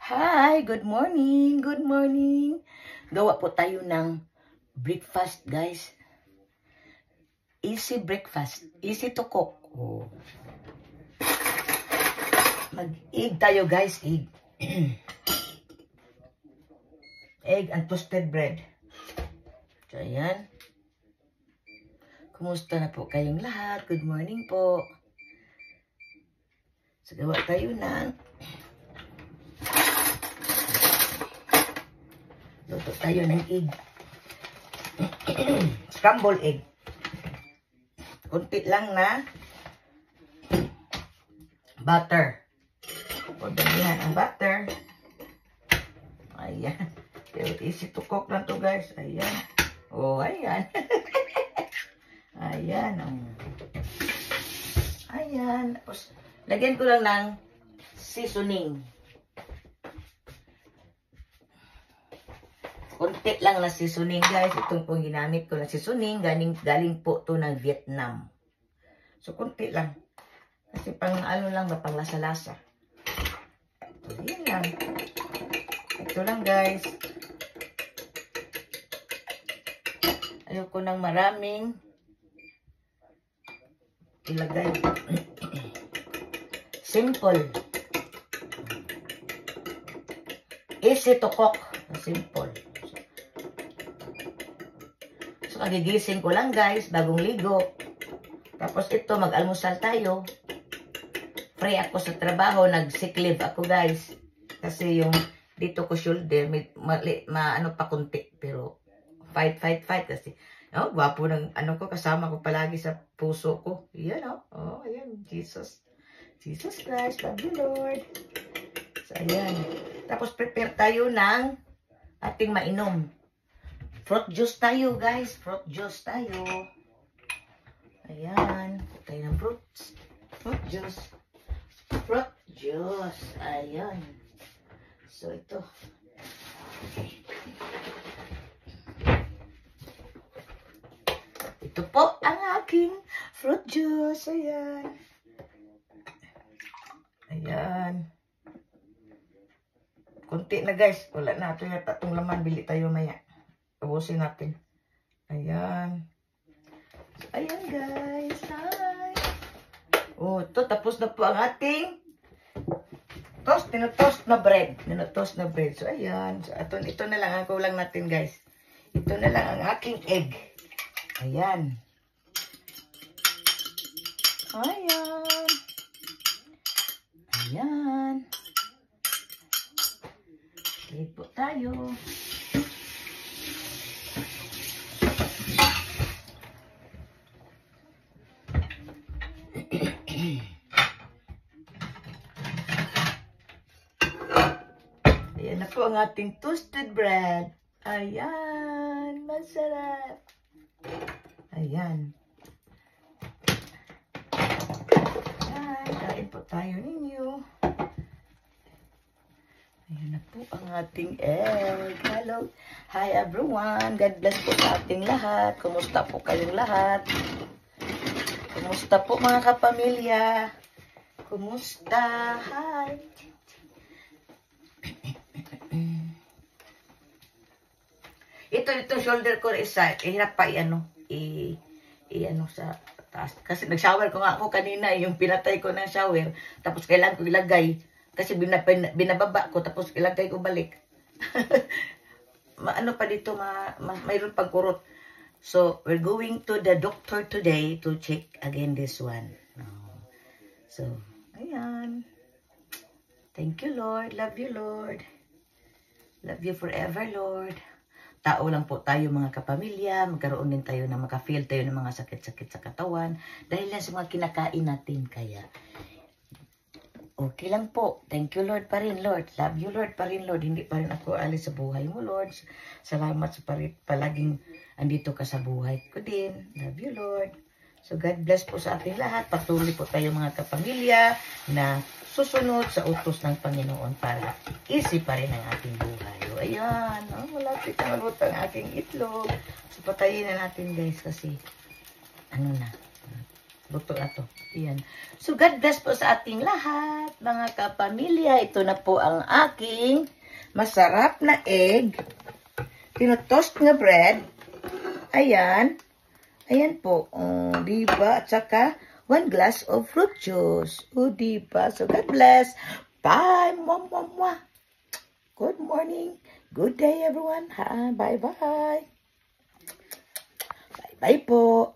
Hi, good morning, good morning. Gawa po tayo ng breakfast, guys. Easy breakfast, easy to cook. Oh. Mag-egg tayo, guys, egg. Egg and toasted bread. So, ayan. Kumusta na po kayong lahat? Good morning po. So, gawa tayo ng luto tayo ng egg. Scrambled egg. Kunti lang na butter. O, damihan ang butter. Ayan. Pero easy to cook lang to, guys. Ayan. O, ayan. Ayan. Ayan. Tapos, lagyan ko lang ng seasoning. Kunti lang na seasoning, guys. Itong pong ginamit ko na seasoning. Galing po to ng Vietnam. So, kunti lang. Kasi pang ano lang ba, pang lasa-lasa. Yan lang. Ito lang, guys. Ayoko ng maraming ilagay. Simple. Easy to cook. Simple. So, kagigising ko lang, guys, bagong ligo. Tapos ito, mag-almusal tayo. Free ako sa trabaho, nag-sick leave ako, guys. Kasi yung dito ko shoulder, ano pa kunti. Pero, fight. Kasi, oh, gwapo ng ano ko, kasama ko palagi sa puso ko. Yan, oh. Oh, ayan, Jesus. Jesus Christ, love you, Lord. So, ayan. Tapos, prepare tayo ng ating mainom. Fruit juice tayo, guys. Fruit juice tayo. Ayan. Tayo ng fruits. Fruit juice. Fruit juice. Ayan. So, ito. Ito po ang aking fruit juice. Ayan. Ayan. Kunti na, guys. Wala na. Ito yata itong laman. Bili tayo maya. Ubusin natin. Ayan. So, ayan, guys. Hi. Oh, ito. Tapos na po ang ating tinotoast na bread. Tinotoast na bread. So, ayan. So, ito na lang. Ang kulang natin, guys. Ito na lang ang aking egg. Ayan. Ayan. Ayan. Egg po tayo. Ayan na po ang ating toasted bread. Ayan. Masarap. Ayan. Ayan. Kain po tayo ninyo. Ayan na po ang ating egg. Hello. Hi everyone. God bless po sa ating lahat. Kumusta po kayong lahat? Kumusta po mga kapamilya? Kumusta? Hi. Ito shoulder ko isa, hirap pa i-ano sa taas. Kasi nag-shower ko nga ako kanina, yung pinatay ko ng shower, tapos kailangan ko ilagay. Kasi binababa ko, tapos ilagay ko balik. Ano pa dito, mayroon pang kurot. So, we're going to the doctor today to check again this one. So, ayan. Thank you, Lord. Love you, Lord. Love you forever, Lord. Tao lang po tayo mga kapamilya, magkaroon din tayo na maka-feel tayo ng mga sakit-sakit sa katawan dahil lang sa mga kinakain natin. Kaya, okay lang po. Thank you, Lord pa rin, Lord. Love you, Lord pa rin, Lord. Hindi pa rin ako alis sa buhay mo, Lord. Salamat sa palaging andito ka sa buhay ko din. Love you, Lord. So, God bless po sa ating lahat. Patuloy po tayo mga kapamilya na susunod sa utos ng Panginoon para easy pa rin ang ating buhay. O, ayan. Oh, malapit na maluto ang aking itlog. So, patayin na natin, guys, kasi ano na. Luto na to. Ayan. So, God bless po sa ating lahat, mga kapamilya. Ito na po ang aking masarap na egg. Tinotoast nga bread. Ayan. Ayan po. Oh, diba? At saka, 1 glass of fruit juice. Oh, diba? So, God bless. Bye. Mwah, mwah, mwah. Good morning. Good day, everyone. Ha? Bye-bye. Bye-bye po.